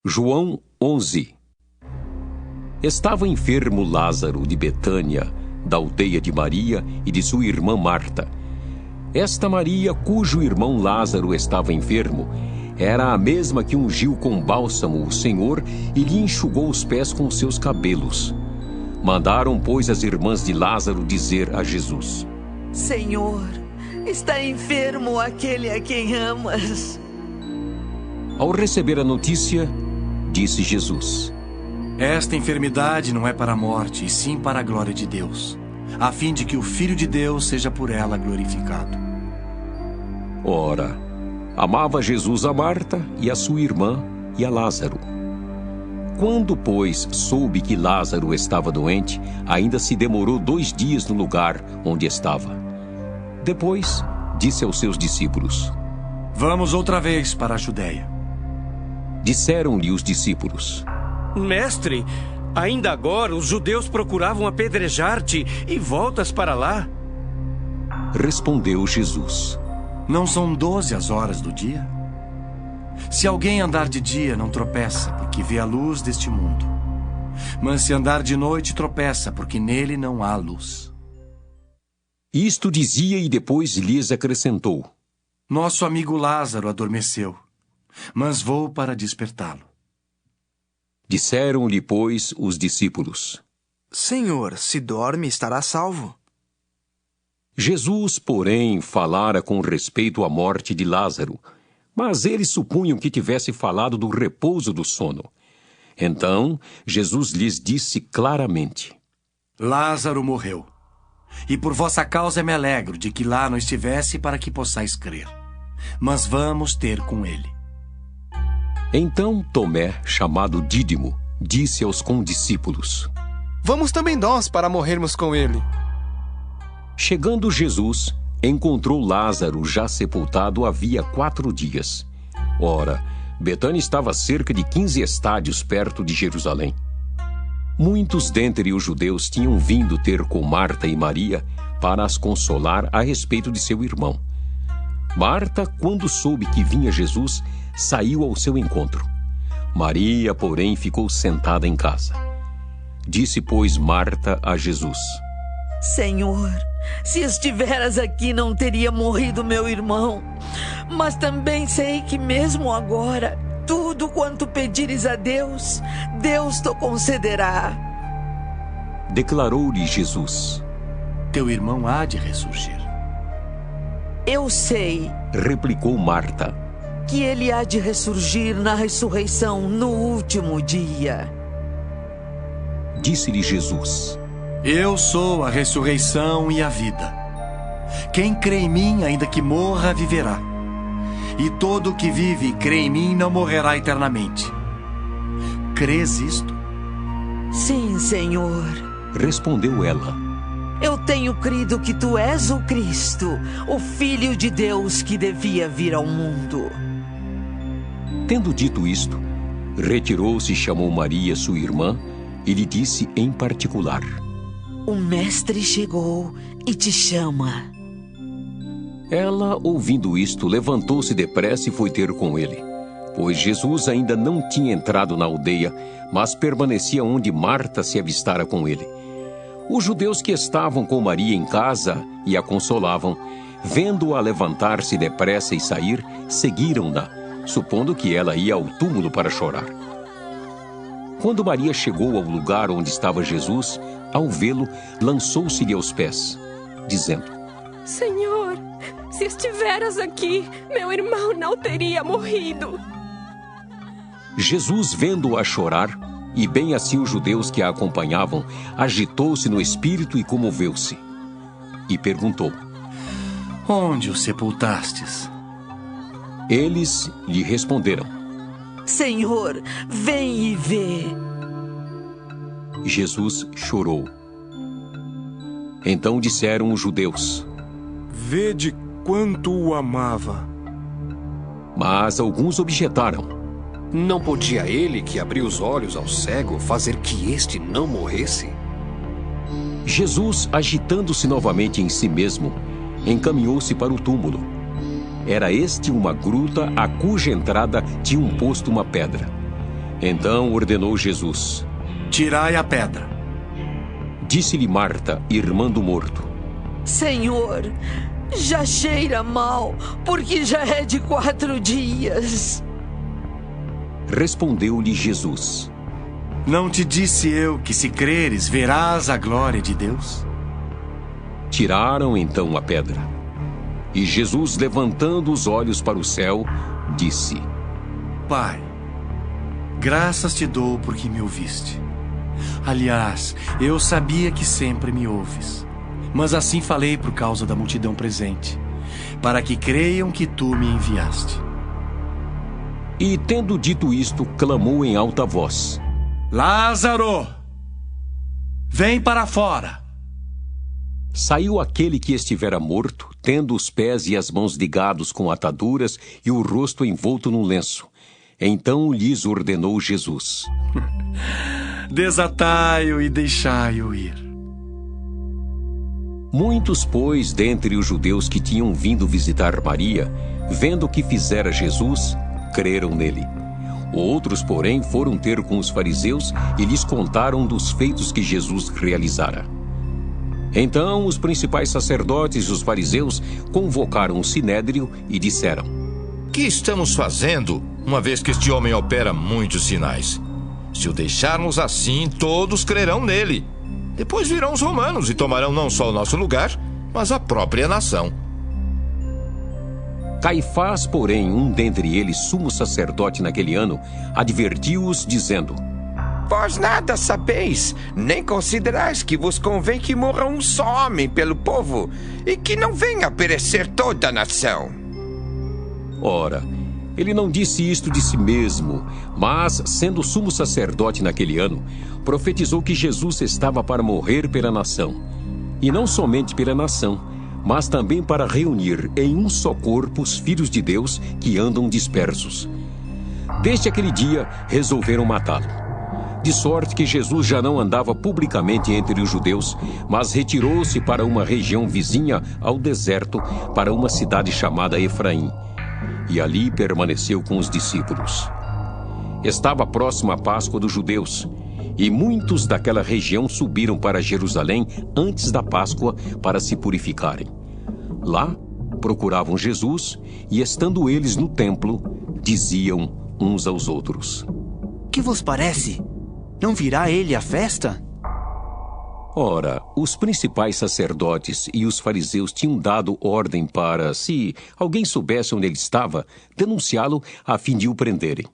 João 11. Estava enfermo Lázaro de Betânia, da aldeia de Maria e de sua irmã Marta. Esta Maria, cujo irmão Lázaro estava enfermo, era a mesma que ungiu com bálsamo o Senhor e lhe enxugou os pés com seus cabelos. Mandaram, pois, as irmãs de Lázaro dizer a Jesus: Senhor, está enfermo aquele a quem amas. Ao receber a notícia, disse Jesus: Esta enfermidade não é para a morte, e sim para a glória de Deus, a fim de que o Filho de Deus seja por ela glorificado. Ora, amava Jesus a Marta e a sua irmã e a Lázaro. Quando, pois, soube que Lázaro estava doente, ainda se demorou 2 dias no lugar onde estava. Depois, disse aos seus discípulos: Vamos outra vez para a Judeia. Disseram-lhe os discípulos: Mestre, ainda agora os judeus procuravam apedrejar-te e voltas para lá? Respondeu Jesus: Não são 12 as horas do dia? Se alguém andar de dia, não tropeça, porque vê a luz deste mundo. Mas se andar de noite, tropeça, porque nele não há luz. Isto dizia e depois lhes acrescentou: Nosso amigo Lázaro adormeceu, mas vou para despertá-lo. Disseram-lhe, pois, os discípulos: Senhor, se dorme, estará salvo. Jesus, porém, falara com respeito à morte de Lázaro, mas eles supunham que tivesse falado do repouso do sono. Então, Jesus lhes disse claramente: Lázaro morreu, e por vossa causa me alegro de que lá não estivesse para que possais crer. Mas vamos ter com ele. Então Tomé, chamado Dídimo, disse aos condiscípulos: Vamos também nós para morrermos com ele. Chegando Jesus, encontrou Lázaro já sepultado havia 4 dias. Ora, Betânia estava a cerca de 15 estádios perto de Jerusalém. Muitos dentre os judeus tinham vindo ter com Marta e Maria para as consolar a respeito de seu irmão. Marta, quando soube que vinha Jesus, saiu ao seu encontro. Maria, porém, ficou sentada em casa. Disse, pois, Marta a Jesus: Senhor, se estiveras aqui, não teria morrido meu irmão. Mas também sei que mesmo agora, tudo quanto pedires a Deus, Deus te concederá. Declarou-lhe Jesus: Teu irmão há de ressurgir. Eu sei, replicou Marta, que ele há de ressurgir na ressurreição no último dia. Disse-lhe Jesus: Eu sou a ressurreição e a vida. Quem crê em mim, ainda que morra, viverá. E todo o que vive e crê em mim não morrerá eternamente. Crês isto? Sim, Senhor. Respondeu ela: Eu tenho crido que tu és o Cristo, o Filho de Deus que devia vir ao mundo. Tendo dito isto, retirou-se e chamou Maria, sua irmã, e lhe disse em particular: O Mestre chegou e te chama. Ela, ouvindo isto, levantou-se depressa e foi ter com ele, pois Jesus ainda não tinha entrado na aldeia, mas permanecia onde Marta se avistara com ele. Os judeus que estavam com Maria em casa e a consolavam, vendo-a levantar-se depressa e sair, seguiram-na, supondo que ela ia ao túmulo para chorar. Quando Maria chegou ao lugar onde estava Jesus, ao vê-lo, lançou-se-lhe aos pés, dizendo: Senhor, se estiveras aqui, meu irmão não teria morrido. Jesus, vendo-a chorar, e bem assim os judeus que a acompanhavam, agitou-se no espírito e comoveu-se. E perguntou: Onde o sepultastes? Eles lhe responderam: Senhor, vem e vê. Jesus chorou. Então disseram os judeus: Vede quanto o amava. Mas alguns objetaram: Não podia ele, que abriu os olhos ao cego, fazer que este não morresse? Jesus, agitando-se novamente em si mesmo, encaminhou-se para o túmulo. Era este uma gruta a cuja entrada tinham posto uma pedra. Então ordenou Jesus: Tirai a pedra. Disse-lhe Marta, irmã do morto: Senhor, já cheira mal, porque já é de 4 dias. Respondeu-lhe Jesus: Não te disse eu que, se creres, verás a glória de Deus? Tiraram então a pedra. E Jesus, levantando os olhos para o céu, disse: Pai, graças te dou porque me ouviste. Aliás, eu sabia que sempre me ouves. Mas assim falei por causa da multidão presente, para que creiam que tu me enviaste. E, tendo dito isto, clamou em alta voz: Lázaro, vem para fora. Saiu aquele que estivera morto, tendo os pés e as mãos ligados com ataduras e o rosto envolto num lenço. Então lhes ordenou Jesus: Desatai-o e deixai-o ir. Muitos, pois, dentre os judeus que tinham vindo visitar Maria, vendo o que fizera Jesus, creram nele. Outros, porém, foram ter com os fariseus e lhes contaram dos feitos que Jesus realizara. Então os principais sacerdotes e os fariseus convocaram o sinédrio e disseram: Que estamos fazendo, uma vez que este homem opera muitos sinais? Se o deixarmos assim, todos crerão nele. Depois virão os romanos e tomarão não só o nosso lugar, mas a própria nação. Caifás, porém, um dentre eles, sumo sacerdote naquele ano, advertiu-os, dizendo: Vós nada sabeis, nem considerais que vos convém que morra um só homem pelo povo, e que não venha a perecer toda a nação. Ora, ele não disse isto de si mesmo, mas, sendo sumo sacerdote naquele ano, profetizou que Jesus estava para morrer pela nação. E não somente pela nação, mas também para reunir em um só corpo os filhos de Deus que andam dispersos. Desde aquele dia, resolveram matá-lo. De sorte que Jesus já não andava publicamente entre os judeus, mas retirou-se para uma região vizinha ao deserto, para uma cidade chamada Efraim. E ali permaneceu com os discípulos. Estava próxima a Páscoa dos judeus, e muitos daquela região subiram para Jerusalém antes da Páscoa para se purificarem. Lá procuravam Jesus, e estando eles no templo, diziam uns aos outros: Que vos parece? Não virá ele à festa? Ora, os principais sacerdotes e os fariseus tinham dado ordem para, se alguém soubesse onde ele estava, denunciá-lo a fim de o prenderem.